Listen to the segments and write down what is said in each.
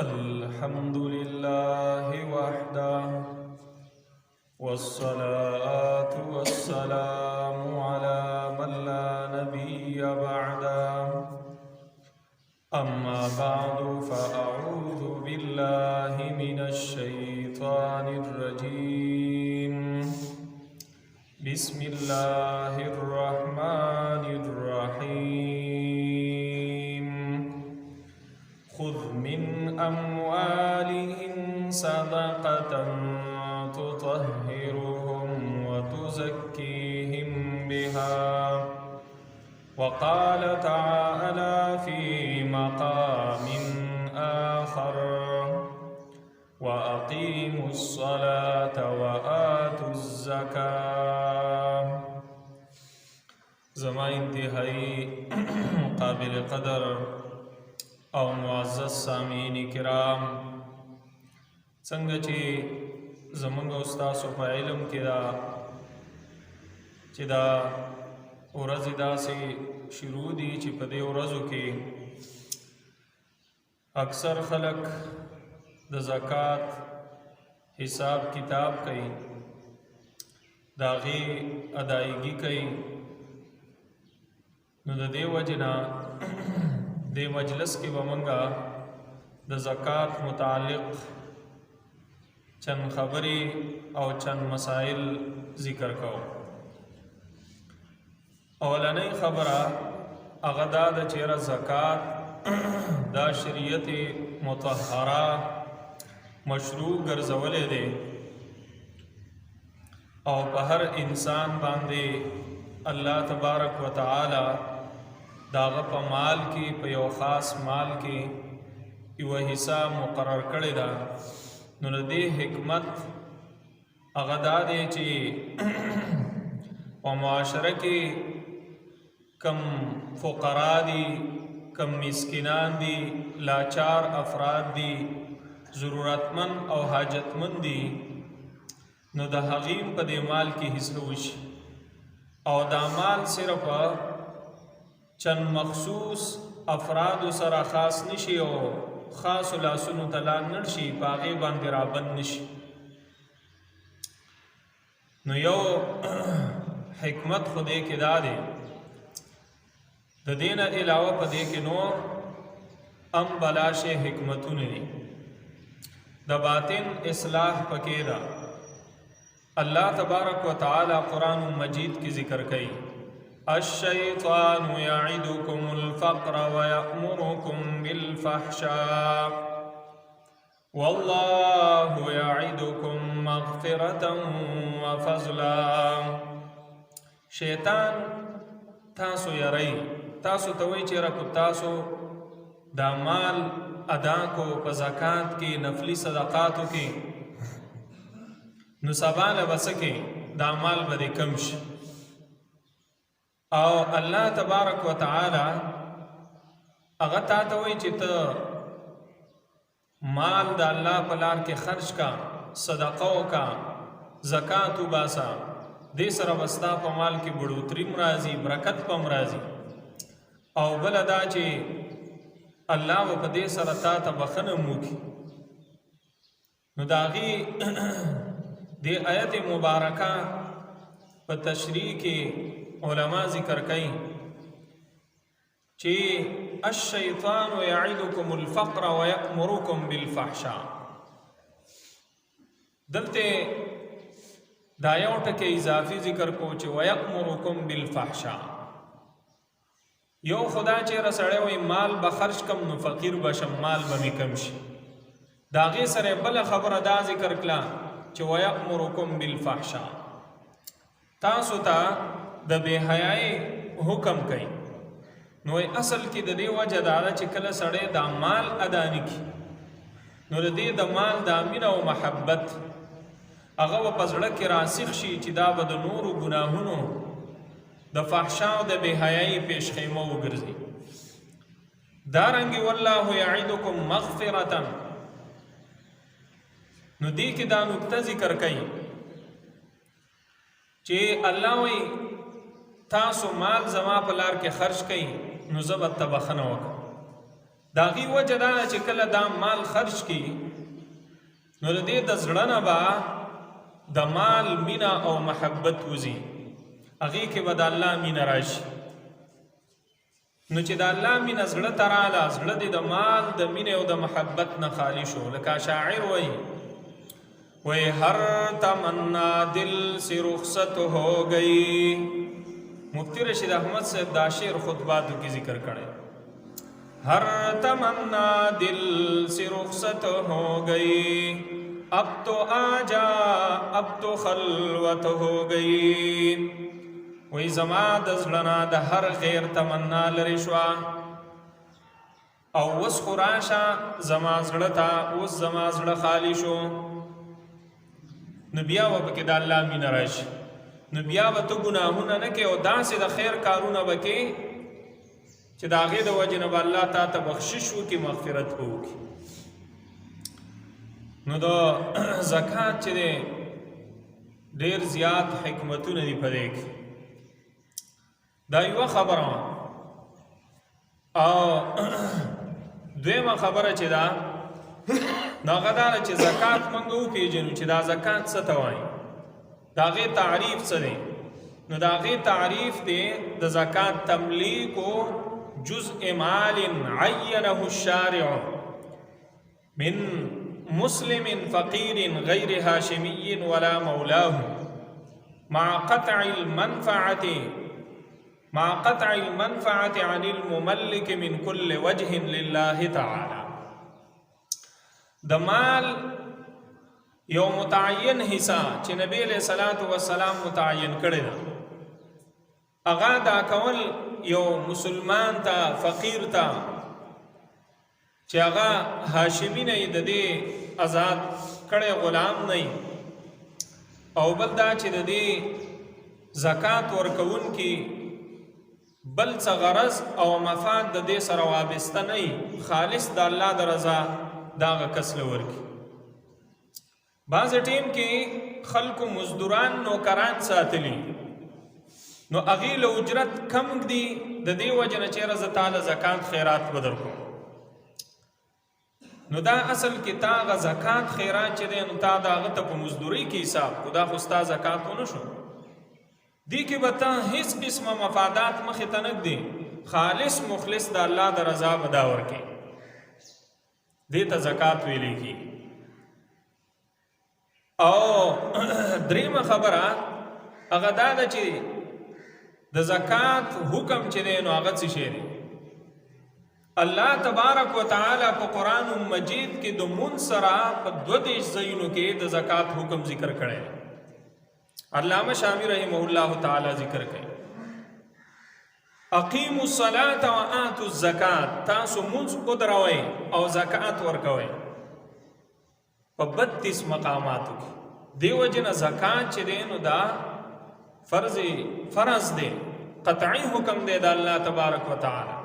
अल्हम्दुलिल्लाहि वहदह वस्सलातु वस्सलामु अला मन ला नबिय्य बअदह अम्मा बअदु फ़अऊज़ु बिल्लाहि मिनश शैतानिर रजीम बिस्मिल्लाहिर रहमानिर रहीम खुज़ मिन अम्वालिहिम सदक़तन तुतह्हिरुहुम व तुज़क्कीहिम बिहा वक़ाल तआला फ़ी मक़ामिन आख़र व अक़ीमुस्सलात व आतुज़्ज़कात। ज़मा इंतहाई काबिल क़दर और मुअज़्ज़ज़ सामीन किराम, संगे ची ज़मंग उस्तासो पा इल्म के दा ची दा उरज़ दासी शुरू दी ची पदे उरज़ो के अक्सर खलक द ज़कात हिसाब किताब कई दागी अदायगी कई नु दे वजना दे मजलस के वमंगा द ज़कात मुतालिक चंद खबरी और चंद मसाइल ज़िक्र करो। औलानी खबरा अगदा द चेरा ज़कात दा शरीयत मुतहरा मशरू गर्जवले दे और पहर इंसान बांदे अल्लाह तबारक व तआला दाग़ प माल की पयो ख़ास माल की वह हिस्सा मुक़र्रर करे दा नु दे हिकमत अगदा दे ची व मुआशरे की कम फ़ुक़रा दी, कम मिस्किनान दी, लाचार अफराद दी, ज़रूरतमंद और हाजतमंद दी नु द हग़ीम प दे माल की हिस्सोश और दा माल सिर्फ चंद मखसूस अफराद सरा ख़ास निशी और ख़ास लासुनु तला नर्शी पागे बांदे राबन निशी नु यो हिकमत खुदे के दादे द दीन अलावा पदे के नूर अम बलाशे हिकमतुन द बातिन इस्लाह पकेदा अल्लाह तबारक व तआला कुरान मजीद की ज़िक्र कई अश्शैतानु यइदुकुमुल फ़क़्र व यअमुरुकुम बिल फ़हशाअ वल्लाहु यइदुकुम मग़फ़िरतन व फ़ज़ला। शैतान तासो यरई तासो तवई चेरा को तासो दा माल अदा को प ज़कात की नफली सदक़ातों की नुसबान बसके दा माल बदे कमश और अल्लाह तबारक व तआला अगता तवई चित माल दा अल्लाह पलार के खर्च का सदक़ों का ज़कात बासा दे सर वस्ता प माल की बढ़ोतरी मराजी बरकत प मराजी और बल अदा चे अल्लाह व पदे सरता तबखन मुखी नुदागी दे आयत मुबारका प तशरीह के उलमा ज़िक्र कई चे अश्शैतानु यइदुकुमुल फ़क़्र व यअमुरुकुम बिल फ़हशाअ। दलते दायोट के इजाफी ज़िक्र को चे व यअमुरुकुम बिल फ़हशाअ। यो खुदा चे रसड़े वही माल बखर्च कम नु फ़कीर बशम माल बमी कमशी दागे सरे बल खबर अदा ज़िक्र कला चे व यअमुरुकुम बिल फ़हशाअ। तासुता द बेहयाई हुक्म कई नो असल की दे वजह दादा चिकल सड़े दा माल अदा निकी नो दे द माल दा मीना व महब्बत अगा व पजड़ के रासिख शी चिदा बद नूर गुनाहुनो द फहशाओ द बेहयाई पेश खैमो गर्जी दारंगी वल्लाहु यइदुकुम मग़फ़िरतन नु दी की दा नुक्ता ज़िक्र कई चे अल्लाह वही तासो माल जमा पलार के खर्च कई नुज़बत तबखन वक د هغې وجه دا ده چې کله دا مال خرج کړي نو د دې د زړه نه به د مال مینه او محبت وځي، هغې کې به د الله مینه راشي. نو چې د الله مینه زړه ته راله، زړه دې د مال د مینې او د محبت نه خالي شو. لکه شاعر وایي هر تمنا دل سے رخصت ہو گئی. مفتی رشید احمد صاحب دا شعر خطباتو کی ذکر کړي. ہر تمنا دل سے رخصت ہو گئی، اب تو آجا اب تو خلوت ہو گئی. وی زما د زړه نه د هر غیر تمنا لرې شوه او اوس خو راشه زما زړه ته، اوس زما زړه خالي شو. نو بیا به پکې د الله مینه راشي. نو بیا به ته ګناهونه نه کوې او داسې د خیر کارونه به کوې چې د هغې د وجې نه به الله تا ته بخشش وکړي، مغفرت به وکړي. نو د زکات چې دی ډېر زیات حکمتونه دي په دې کې. دا یوه خبره وه. او دویمه خبره چې ده نو هغه دا ده چې زکات موږ وپېژنو چې دا زکات څه ته وایي، د هغې تعریف څه دی. نو د هغې تعریف دی د زکات تملیک جزء مال عینه الشارع من مسلم فقیر غیر هاشمی ولا مولاه مع قطع المنفعة عن المملك من كل وجه لله تعالى. د مال یو متعین حصہ چې نبی علیہ الصلوۃ والسلام متعین کړی ده، هغه دا کول یو مسلمان ته، فقیر ته چې هغه هاشمی نه د دې آزاد کړی غلام نه، او بل دا چې د دې زکات ورکوونکي بل څه غرض او مفاد د دې سره وابسته نه، خالص د الله د رضا داغه کس له ورکي. بعض ټیم کې خلکو مزدوران نوکران ساتلی، نو هغې له اجرت کم دی، د دې وجه نه چېرې زه تا له زکات خیرات به درکړم. نو دا اصل کې تا هغه زکات خیرات چې دی نو تا د هغه ته په مزدورۍ کې حساب کو، دا خو ستا زکات ونه شو. دې کې به ته هېڅ قسمه مفادات مخې ته نه ږدې، خالص مخلص د الله د رضا به دا ورکې. دې ته زکات ویلې کېږي. او دریمه خبره هغه دا ده چې د زکات حکم چې دی نو هغه څه شی دی. الله تبارک وتعالی په قرآن مجید کې د مونځ سره په 22 ځایونو کې د زکات حکم ذکر کړی. علامه شامی رحمه الله تعالی ذکر کوي اقیموا الصلاة وآتوا الزکات، تاسو مونځ ودروئ او زکات ورکوئ په 32 مقاماتو کې. دیو جن زکات چې دی نو دا فرض دی، قطعی حکم دی د الله تبارک وتعالی.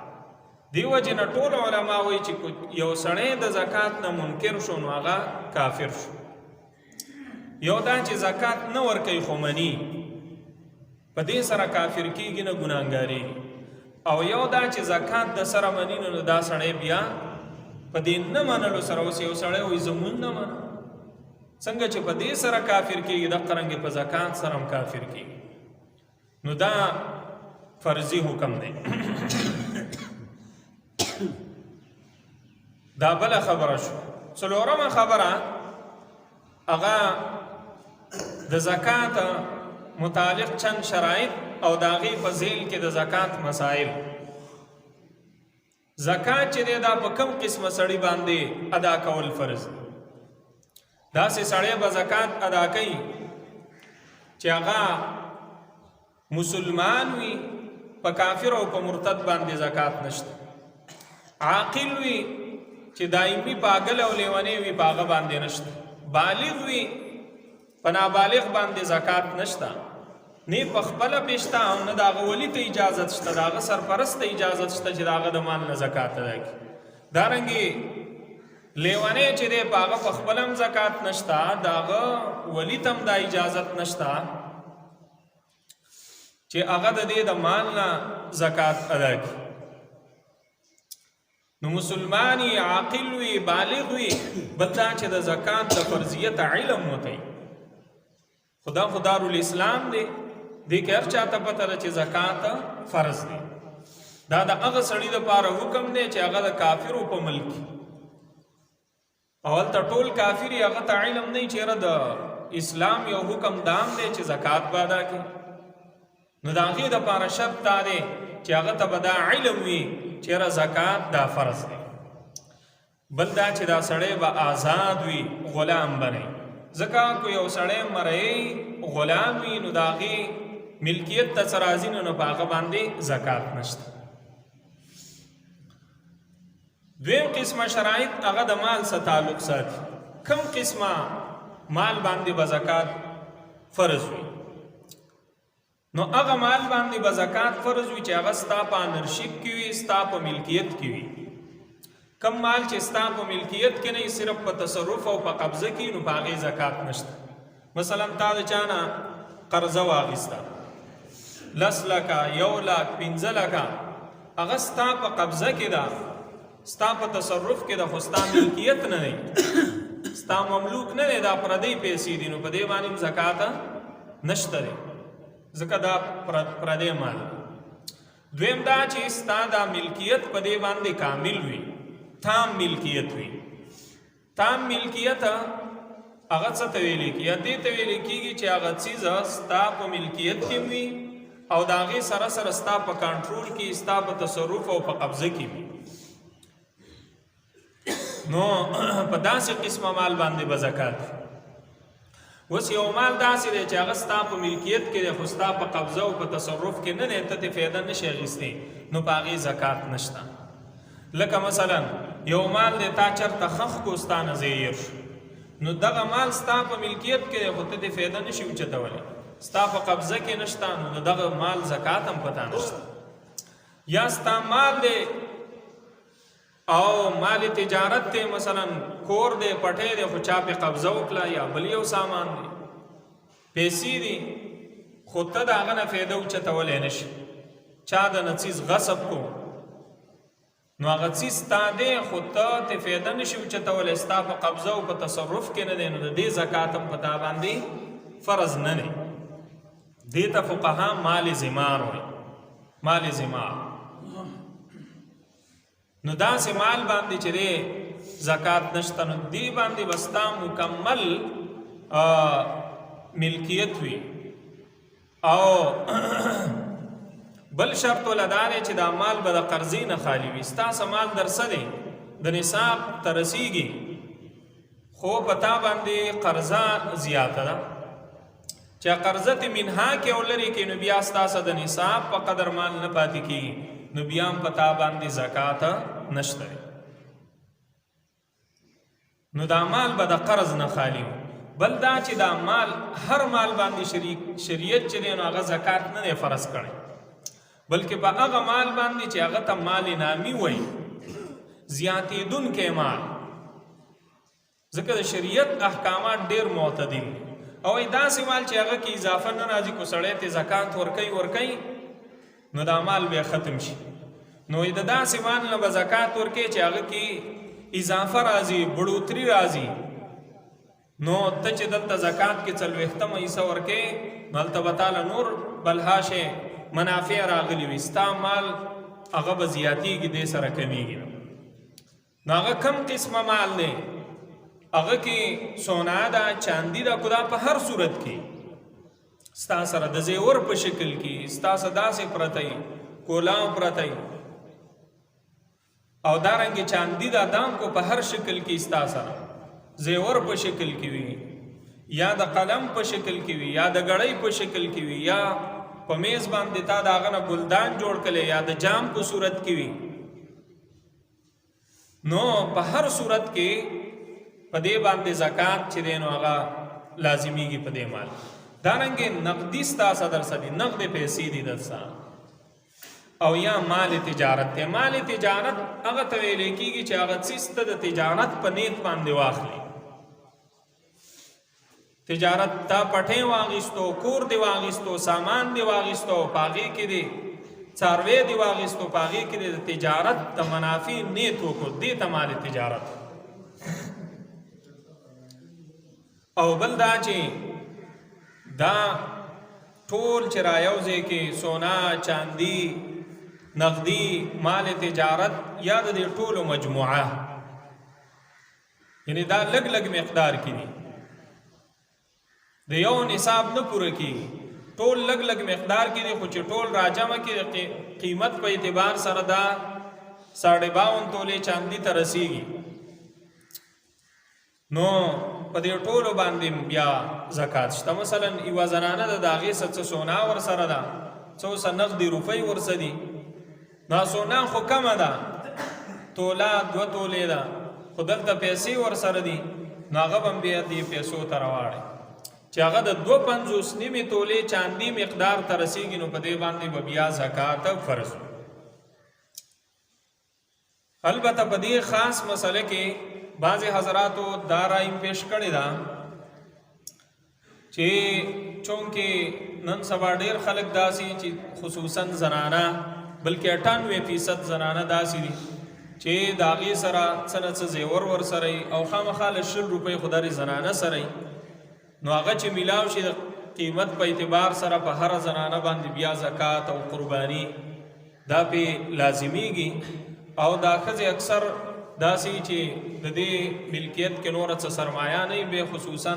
دیو جن ټول علما وایي چې یو سړی د زکات نه منکر شو نو هغه کافر شو. یو دا چې زکات نه ورکوي خو مني، په دې سره کافر کېږي نه ګناهګاري. او یو دا چې زکات د سره مني نو دا سړی بیا په دې نه منلو سره اوس یو سړی وایي زه مونځ نه منم، څنګه چې په دې سره کافر کېږي دقرنګې په زکات سره هم کافر کېږي. نو دا فرضي حکم دی. دا بله خبره شو. څلورمه خبره هغه د زکات متعلق چند شرایط او د هغې په ذیل کې د زکات مسائل. زکات چې دی دا په کوم قسمه سړي باندې ادا کول فرض دی. داسې سړی به زکات ادا کوي چې هغه مسلمان وي، په کافر او په مرتد باندې زکات نشته. عاقل وي چې دایمي پاگل او لیونی وي په هغه باندې نشته. بالغ وي په نابالغ باندې زکات نشته. نه په خپله پېشته او نه د هغه ولي ته اجازت شته، د هغه سرپرست ته اجازت شته چې د هغه د مال نه زکات ادا کړي. دارنګې لیونی چې دی په هغه په خپله هم زکات نشته، د هغه ولي ته هم دا اجازت نشته چې هغه د دې د مال نه زکات ادا کړي. نو مسلمانی عاقل وي بالغ وي بل دا چې د زکات د فرضیت علم وتی خدا دارالاسلام دی دې کې هر چاته پته ده چې زکات فرض دی دا د هغه سړي دپاره حکم دی چې هغه د کافرو په ملک اول ته ټول کافر هغه ته علم نه چیرې د اسلام یو حکم دام دی چې زکات به ادا کړي نو د هغې دپاره شرط دا دی چې هغه ته به دا علم وي چیرې زکات دا فرض دی بل دا چې دا سړی به آزاد وي غلام بنئ ځکه که یو سړی مرئ غلام وي نو د هغې ملکیت ته څه راځي نو په هغه باندې زکات نشته دویم قسمه شرایط هغه د مال سره تعلق ساتي کم قسمه مال باندې به زکات فرض وي نو هغه مال باندې به زکات فرض وي چې هغه ستا په انرشپ کې وي ستا په ملکیت کې وي کم مال چې ستا په ملکیت کې نه صرف په تصرف او په قبضه کې نو په هغې زکات نشته مثلا تا د چا نه قرضه واخیسته 10 لکه 1 لک 15 لکه هغه ستا په قبضه کې ده ستا په تصرف کې د خو ستا ملکیت نه دی ستا مملوک نه دی دا پردی پیسې دي نو په دې باندې زکات نشته دی ځکه دا پردی مال دویم دا چې ستا دا ملکیت په دې باندې کامل وي تام ملکیت وي تام ملکیت هغه څه ته ویل کېږي دې ته ویل کېږي چې هغه څیز ستا په ملکیت کې وي او د هغې سره سره ستا په کنټرول کې ستا په تصرف او په قبضه کې وي نو په داسې قسمه مال باندې به زکات اوس یو مال داسې دی چې هغه ستا په ملکیت کې دی خو ستا په قبضه او په تصرف کې نه دی ته ترې فایده نشي اخیستی نو په هغې زکات نشته لکه مثلا یو مال دی تا چېرته خښ کو ستا نه ځای شو نو دغه مال ستا په ملکیت کې دی خو ته ترې فایده نشي اوچتولی ستا په قبضه کې نشته نو د دغه مال زکات هم پته نشته یا ستا مال دی او مال تجارت ته مثلا کور دی پټی دی خو چا پې قبضه وکړه یا بل یو سامان دی پیسې دي خو ته د هغه نه فایده اوچتولی نشي چا د نه څیز غصب کو نو هغه څیز ستا دی خو ته ترې فایده نشي اوچتولی ستا په قبضه او په تصرف کې نه دی نو د دې زکات هم په تا باندې فرض نه دی دې ته فقها مال زمار وایي مال زمار نو داسې مال باندې چې دی زکات نشته نو دې باندې به ستا مکمل ملکیت وي او بل شرط ولدا دی چې دا مال به د قرضې نه خالي وي ستاسو مال در څه دی د نصاب ته رسیږي خو په تا باندې قرضه زیاته ده چې قرضت منها کې ولري کې نو بیا ستاسو د نصاب په قدر مال نه پاتې کېږي نو بیا هم په تا باندې زکات نشته نو دا مال به د قرض نه خالي بل دا چې دا مال هر مال باندې شریعت چې دی نو هغه زکات نه دی فرض کړی بلکې په هغه مال باندې چې هغه ته مال نامي وایي زیاتېدونکی مال ځکه د شریعت احکامات ډېر معتدل او داسې مال چې هغه کې اضافه نه راځي کو سړی ته زکات ورکوي نو دا مال بیا ختم شي نو د داسې مال نه به زکات ورکوي چې هغه کې اضافه راځي بړوتري راځي نو ته چې دلته زکات کې 40 حصہ ورکوي نو هلته به تاله نور بلهاشه منافع راغلي وي ستا مال هغه به زیاتېږي دې سره کمیږي نو هغه کم قسمه مال دی هغه کې سونا ده چاندي ده خو دا په هر صورت کې ستا سره د زیور په شکل کې ستا سره داسې پرته کولاو پرته او دارنګې چاندي ده دام کو په هر شکل کې ستا سره زیور په شکل کې وي یا د قلم په شکل کې وي یا د غړۍ په شکل کې وي یا په میز باندې تا د هغه نه ګلدان جوړ کړی یا د جام په صورت کې وي نو په هر صورت کې په دې باندې زکات چې دی نو هغه لازمیږي په دې مال دارنګې نقدي ستاسو درسه دي نقد پیسې دي درسه او یا مال تجارت ته مال تجارت هغه ته ویل کېږي چې هغه څیز ته د تجارت په نیت باندې واخلي تجارت تا پټې واغستو کور دی واغستو سامان دی واغستو پاغي کې دی څاروی دې واخیستو په هغې کې د تجارت د منافع نیت وکړو، دې ته مال تجارت. او بل دا چې دا ټول چې رایوځای کې سونا، چاندي، نقدي، مال تجارت یا د دې ټولو مجموعه، یعنی دا لږ لږ مقدار کې دي، د یو نصاب نه پوره کېږي، ټول لږ لږ مقدار کې دي، خو چې ټول راجمع کې قیمت په اعتبار سره دا 52 تولې چاندي ته رسیږي. نو په دې ټولو باندې بیا زکات شته. مثلا یوه زنانه ده، د هغې څه سونا ورسره ده، څه نقدي روپۍ ورسره دي، نو سونا خو کمه ده، توله 2 تولې ده، خو دلته پیسې ورسره دي، نو هغه به هم بیا دې پیسو ته راواړي چې هغه د 2.50 نیمې تولې چاندي مقدار ته رسیږي، نو په دې باندې به بیا زکات فرض. البته په دې خاص مسله کې بعض حضراتو دا رایم پیش کړی دا چې چونکې نن سبا ډېر خلک داسې چې خصوصا زنانه، بلکې 98% زنانه داسې دي چې د هغې سره څه نه څه زیور ورسره او خامخا له 10 روپۍ خو درې زنانه سره، نو هغه چې میلاو شي د قیمت په اعتبار سره په هره زنانه باندې بیا زکات او قرباني دا پې لازمیږي. او دا ښځې اکثر داسې چې د دې ملکیت کې نوره څه سرمایه نه وي، بیا خصوصا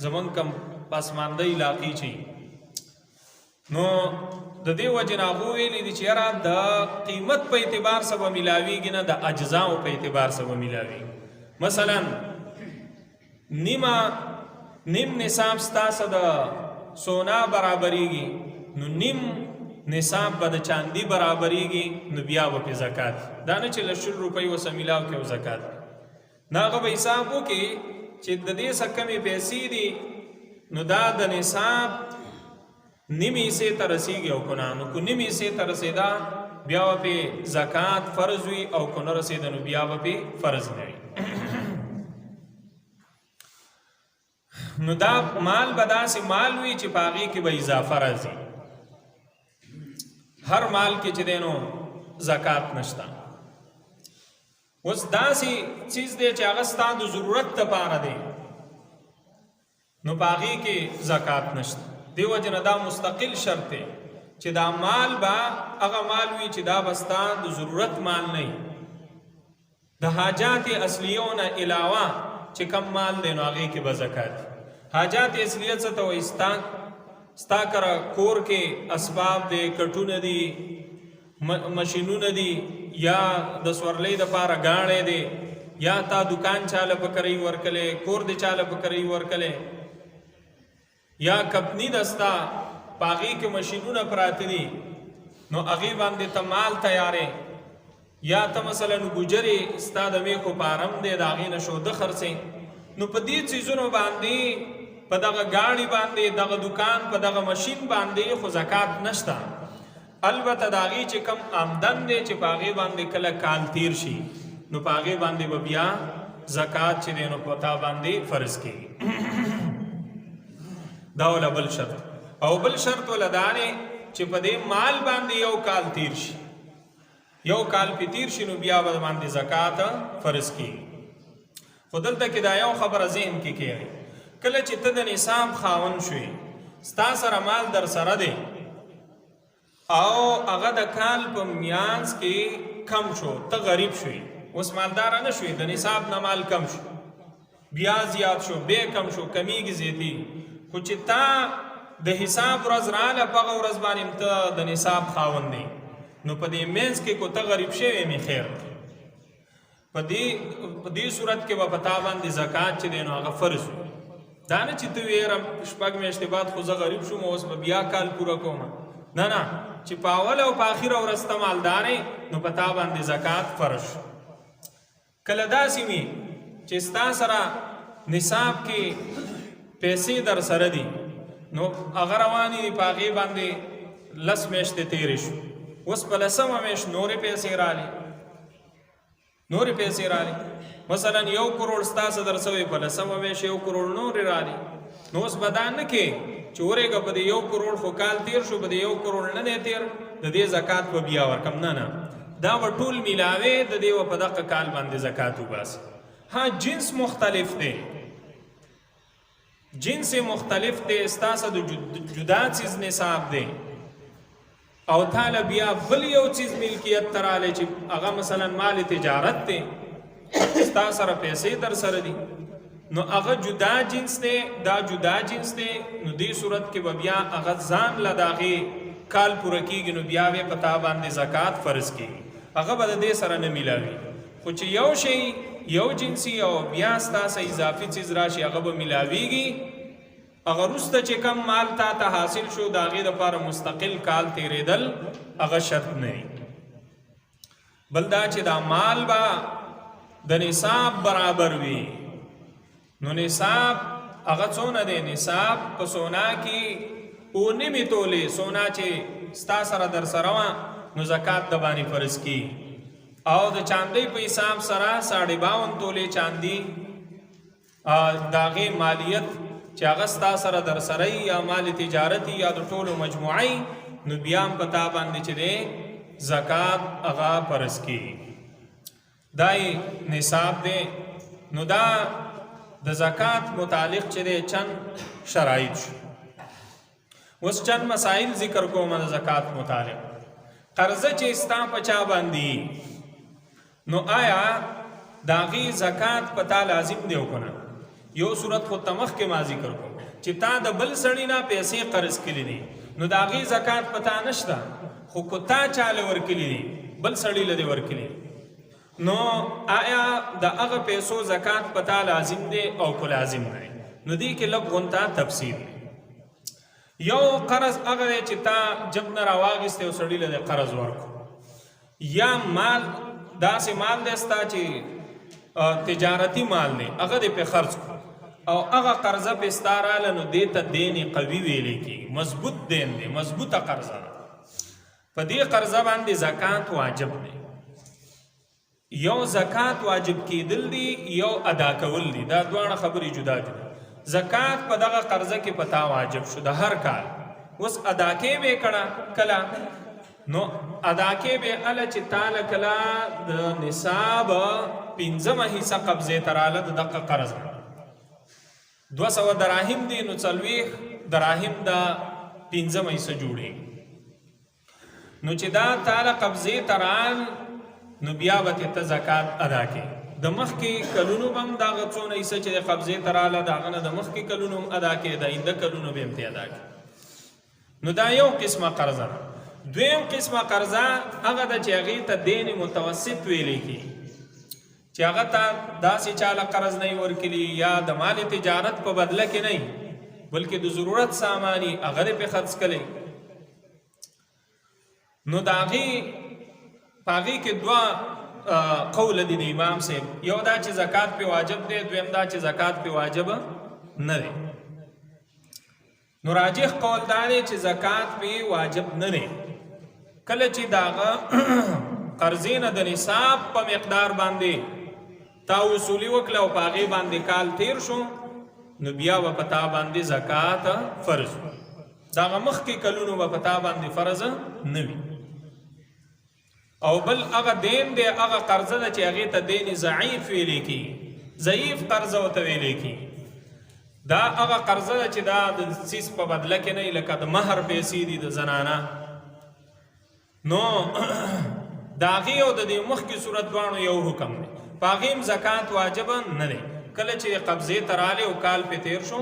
زمونږ کم پسمانده علاقې چې، نو د دې وجې نه هغو ویلي دي چې یاره د قیمت په اعتبار سره به میلاویږي نه، د اجزاو په اعتبار سره به میلاویږي. مثلا نیم نصاب ستاسو د سونا برابریږي، نو نیم نصاب به د چاندي برابریږي، نو بیا به پې زکات. دا نه چې له 10 روپۍ وسه میلاو کې او زکات، نه هغه به حساب وکړي چې د دې څه کمې پیسې دي، نو دا د نصاب نیمې حصې ته رسیږي او که نه، نو که نیمې حصې ته رسېده بیا به پې زکات فرض وي، او که نه رسېده نو بیا به پې فرض نه وي. نو دا مال به داسې مال وي چې په هغې کې به اضافه راځي. هر مال کې چې دی نو زکات نشته. اوس داسې چیز دی چې هغه ستا د ضرورت دپاره دی، نو په هغې کې زکات نشته. دې وجې نه دا مستقل شرط دی چې دا مال به هغه مال وي چې دا به ستا د ضرورت مال نه وي، د حاجات اصلیو نه علاوه چې کم مال دی نو هغې کې به زکات. حاجات اصلیه څه ته وایي؟ ستا کره کور کې اسباب دی، کټونه دي، مشینونه دي، یا د سورلۍ دپاره ګاڼی دی، یا تا دکان چاله په کرۍ ورکلی، کور دی چاله په کرۍ ورکلی، یا کپنی دستا په هغې کې مشینونه پراته دي، نو هغې باندې ته مال تیارې، یا ته مثلا ګوجرې ستا د میخو پارم دی د هغې نه شوده خرڅې، نو په دې څیزونو باندې، په دغه ګاړي باندې، دغه دکان، په دغه مشین باندې خو زکات نشته. البته د هغې چې کم آمدن دی چې په هغې باندې کله کال تیر شي، نو په هغې باندې به بیا زکات چې دی نو په تا باندې فرض کېږي. دا وله بل شرط. او بل شرط وله دا دی چې په دې مال باندې یو کال تیر شي، یو کال پې تیر شي، نو بیا به باندې زکات فرض کېږي. خو دلته کې دا یو خبره ذهن کې کېږي، کله چې ته د نصاب خاوند شوې، ستا سره مال در سره دی، او هغه د کال په میانځ کې کم شو، ته غریب شوې، اوس مالداره نه شوې، د نصاب نه مال کم شو، بیا زیات شو، بیا کم شو، کمیږي زیاتي، خو چې تا د حساب ورځ راله، په هغه ورځ باندې ته د نصاب خاوند دی، نو په دې منځ کې کو ته غریب شوې مې خیر، په دې صورت کې به په تا باندې زکات چې دی نو هغه فرض وي. دا نه چې ته ویره 6 میاشتې بعد خو زه غریب شوم اوس به بیا کال پوره کوم، نه نه، چې په اوله او په اخره ورځ ته مالدارې، نو په تا باندې زکات فرض شو. کله داسې وي چې ستا سره نصاب کې پیسې در سره دي، نو هغه روانې دي، په هغې باندې 10 میاشتې تېرې شو، اوس په 10مه میاشت نورې پیسې راغلې، مثلا 1 کروڑ ستاسو در سوی، په 10مه میاشت 1 کروڑ نورې راغلې، نو اوس به دا نه کې چې ورېږه په دې 1 کروڑ خو کال تیر شو، په دې 1 کروڑ نه دی تیر، د دې زکات په بیا ورکم، نه دا و ټول میلاوي د دې و په دغه کال باندې زکات وباسي. ها جنس مختلف دی، جنس مختلف دی، ستاسو د جدا چیز نصاب دی او تعالی بیا بل یو چیز ملکیت تراله چې هغه مثلا مال تجارت دی، ستا سره پیسې در سره دي، نو هغه جدا جنس دی، دا جدا جنس دی، نو دې صورت کې به بیا هغه ځان له دغې کال پوره کېږي، نو بیا به په تا باندې زکات فرض کېږي، هغه به د دې سره نه میلاوي. خو چې یو شی یو جنسي او بیا ستاسو اضافي چیز راشي هغه به میلاویږي، هغه وروسته چې کم مال تا ته حاصل شو د هغې دپاره مستقل کال تېرېدل هغه شرط نه وي. بل دا چې دا مال به د نصاب برابر وي، نو نصاب هغه څونه دی؟ نصاب په سونا کې 9 تولې سونا چې ستا سره در سره وه نو زکات د باندې فرض کی، او د چاندۍ په حساب سره 52 تولې چاندي د هغې مالیت چې هغه ستا سره در سره یا مال تجارتي یا د ټولو مجموعی، نو بیا هم په تا باندې چې دی زکات هغه فرض کی. دا نصاب دی. نو دا د زکات متعلق چې دی چند شرایط شو. اوس چند مسائل ذکر کوم د زکات متعلق. قرضه چې ستا په چا باندې نو آیا د هغې زکات په تا لازم دی او که نه؟ یو صورت خو تمخ کې ما ذکر کو چې تا د بل سړي نه پیسې قرض کړي دي، نو د هغې زکات په تا نشته، خو که تا چاله ورکړي دي بل سړي له دې ورکړي، نو آیا د هغه پیسو زکات په تا لازم دی او که لازم نه دی؟ نو دې کې لږ غونته تفصیل دی. یو قرض هغه دی چې تا جب نه راواغېستی او سړي له دې قرض ورکړو، یا مال داسې مال دی ستا چې تجارتي مال دی هغه دې پې خرڅ کړو او هغه قرضه پې ستا راله، نو دې ته دین قوي ویلی کېږي، مضبوط دین دی، مضبوطه قرضه ده. په دې قرضه باندې زکات واجب دی. یو زکات واجب کېدل دي، یو ادا کول دي، دا دواړه خبرې جدا جدا. زکات په دغه قرضه کې په تا واجب شو د هر کال، اوس ادا کې به کړه کله، نو ادا کې به هله چې تاله کله د نصاب 5مه حصه قبضې ته راله د دغه قرض 200 دراهم دي، نو 40 دراهم د 5مه حصه جوړېږي. نو چې دا تاله قبضې ته رال، نو بیا به ته زکات ادا کړې. د مخکې کلونو به هم دغه څونه حصه چې د قبضې ته راله د هغه نه د مخکې کلونو هم ادا کړې، د آینده کلونو به هم ته ادا کړې. نو دا یو قسمه قرضه ده. دویم قسمه قرضه هغه ده چې هغې ته دین متوسط ویلی کېږي، چې هغه ته داسې چاله قرض نه ورکړي یا د مال تجارت په بدله کې نه بلکې د ضرورت ساماني هغه دې پې خرڅ کړی. نو د هغې په هغې کې دوه قول دي د امام صاحب، یو دا چې زکات پې واجب دی، دویم دا چې زکات پې واجب نه دی. نو راجح قول دا دی چې زکات پې واجب نه دی. کله چې د هغه قرضې نه د نصاب په مقدار باندې تا وصولي وکړه او په هغې باندې کال تیر شو، نو بیا به په تا باندې زکات فرض وي. د هغه مخکې کلونو به په تا باندې فرض نه وي. او بل هغه دین دی، هغه قرضه ده چې هغې ته دین ضعیف ویلی کېږي، ضعیف قرضه ورته ویلی کېږي. دا هغه قرضه ده چې دا د څیز په بدله کې نه وي، لکه د مهر پیسې دي د زنانه، نو د هغې او د دې مخکې صورت دواړو یو حکم دی، په هغې هم زکات واجب نه دی. کله چې قبضې ته رالی او کال پې تیر شو،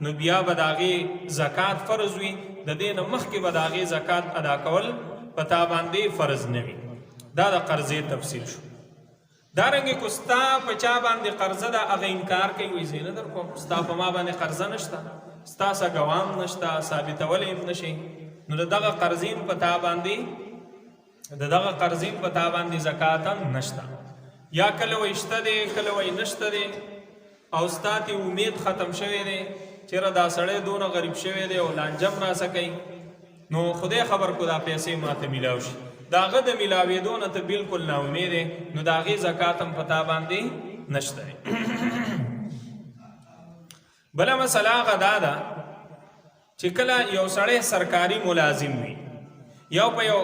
نو بیا به د هغې زکات فرض وي، د دې نه مخکې به د هغې زکات ادا کول په تا باندې فرض نه وي. دا د قرضې تفصیل شو. دارنګې که ستا په چا باندې قرضه ده هغه انکار کوي، وایي زه نه در کوم، ستا په ما باندې قرضه نشته، ستا څه ګوام نشته، ثابتولی هم نشي، نو د دغه قرضې په تا باندې زکات هم نشته. یا کله وایي شته دی، کله وایي نشته دی، او ستا ته امید ختم شوی دی چېرې دا سړی دونه غریب شوی دی او لانجه هم راسه کوي، نو خدای خبر کو دا پیسې ماته میلاو شي، د هغه د میلاوېدو نه ته بلکل ناامید دی، نو د هغې زکات هم په تا باندې نشته دی. بله مسله هغه دا ده چې کله یو سړی سرکاري ملازم وي، یا په یو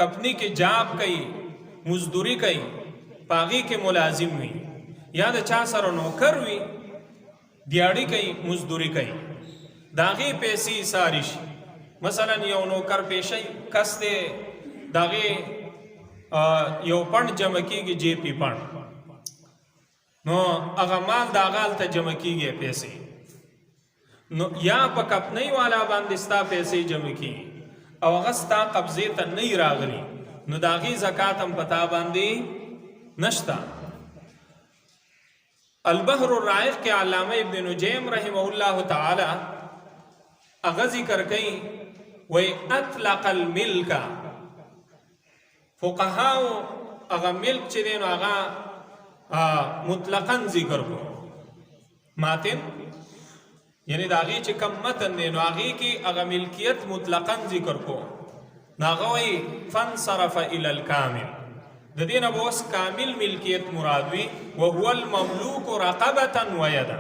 کپنی کې جاب کوي مزدوری کوي پاغي کې ملازم وي یا د چا سره نوکر وي دیاړي کوي مزدوری کوي داغي پیسې ساری شي مثلا یو نوکر پیشي کس دی داغي یو پند جمع کیږي جی پی پند نو هغه مال داغال ته جمع کیږي پیسې نو یا په کپنۍ والا باندې ستا پیسې جمع کیږي او هغه ستا قبضې ته نه راغلي نو داغي زکات هم پتا باندې نشتا البحر الرائق کے علامہ ابن نجیم رحمہ اللہ تعالی اغا ذکر کئی وی اطلق الملک فقہاو اغا ملک چدین اغا مطلقاً ذکر کو ماتن یعنی داغی چی کم متن دینو آغی کی اغا ملکیت مطلقاً ذکر کو ناغوی فانصرف الى الکامل د دین ابوس کامل ملکیت مراد وی وهو المملوک رقبه و یدا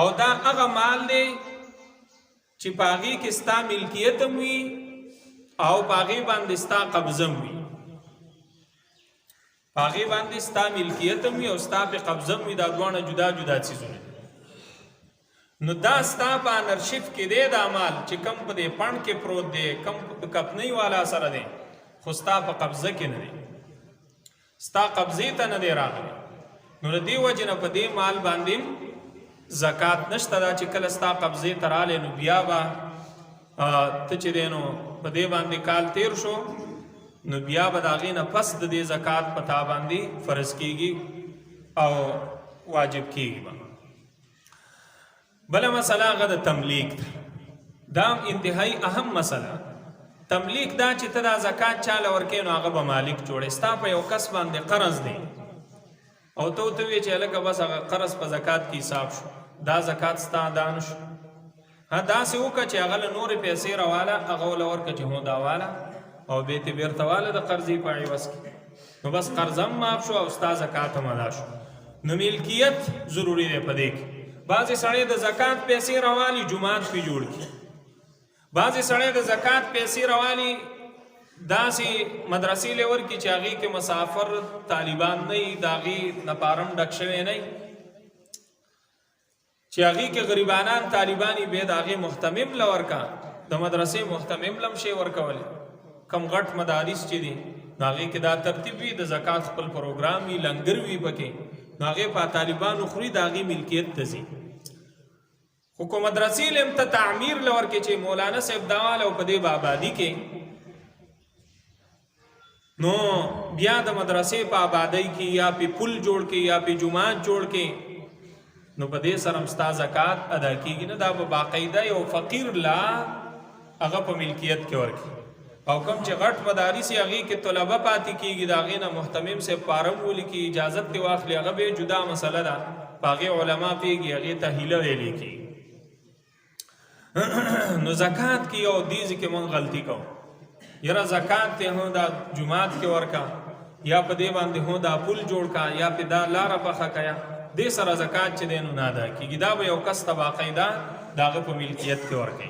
او دا هغه مال دی چې پاغي کې ستا ملکیت وي او پاغي باندې ستا قبضه وي پاغي باندې ستا ملکیت وي او ستا په قبضه وي دا دوه جدا جدا چیزونه نو دا ستا په انرشیف کې دی دا مال چې کم په دې پڼ کې پروت دی کم کپنۍ والا سره دی خو ستا په قبضه کې نه دی ستا قبضې ته نه دی راغلی نو د دې وجې نه په دې مال باندې زکات نشته دا چې کله ستا قبضې ته رالی نو بیا به ته چې دی نو په دې باندې کال تیر شو نو بیا به د هغې نه پس د دې زکات په تا باندې فرض کیږي او واجب کیږي به بله مسله هغه د تملیک ده دا انتهایی اهم مسله تملیک دا چې ته دا زکات چاله ورکې نو هغه به مالک جوړې ستا په یو کس باندې قرض دی او ته ورته وایې چې هلکه بس هغه قرض په زکات کې حساب شو دا زکات ستا ادا نه شو داسې وکړه چې هغه له نورې پیسې راواله هغه له ورکړه چې هو دا واله او بېرته بېرته واله د قرضې په عوض کې نو بس قرض هم معاف شو او ستا زکات هم ادا شو نو ملکیت ضروري دی په دې کې بعضې سړی د زکات پیسې راوالي جومات پې جوړ کړي بعضې سړی د زکات پیسې راوالي داسې مدرسې له ورکړي چې هغې کې مسافر طالبان نه وي د هغې نه فارم ډک شوی نه وي چې هغې کې غریبانان طالبان وي بیا د هغې محتمم له ورکه د مدرسې محتمم له هم شی ورکولی کم غټ مدارس چې دي نو هغې کې دا ترتیب وي د زکات خپل پروګرام وي لنګر وي پکې نو هغې په طالبانو خوري د هغې ملکیت ته ځي خو کو مدرسې لم ته تعمیر لور کې چې مولانا صاحب داواله او په دې آبادی کې نو بیا د مدرسې په آبادی کې یا په پل جوړ کې یا په جماعت جوړ کې نو په دې سره ستا زکات ادا کیږي نه دا به باقاعده یو فقیر لا هغه په ملکیت کې ورکړي او کوم چې غټ مدارس هغې کې طلبه پاتې کیږي د هغې نه محتمم صاحب فارم ولیکي اجازت دې واخلي هغه به جدا مسله ده په هغې علما پوهېږي هغې ته هیله ویلی کېږي نو زکات کې یو دیزې کې مونږ غلطي کوو یاره زکات ته هو دا جماعت کې ورکا یا په دې باندې هو دا پل جوړ کا یا په دا لاره پخه کیا دې سره زکات چې دینو نه ادا کیږي دا به یو کس ته باقاعده داغه په ملکیت کې ورکړي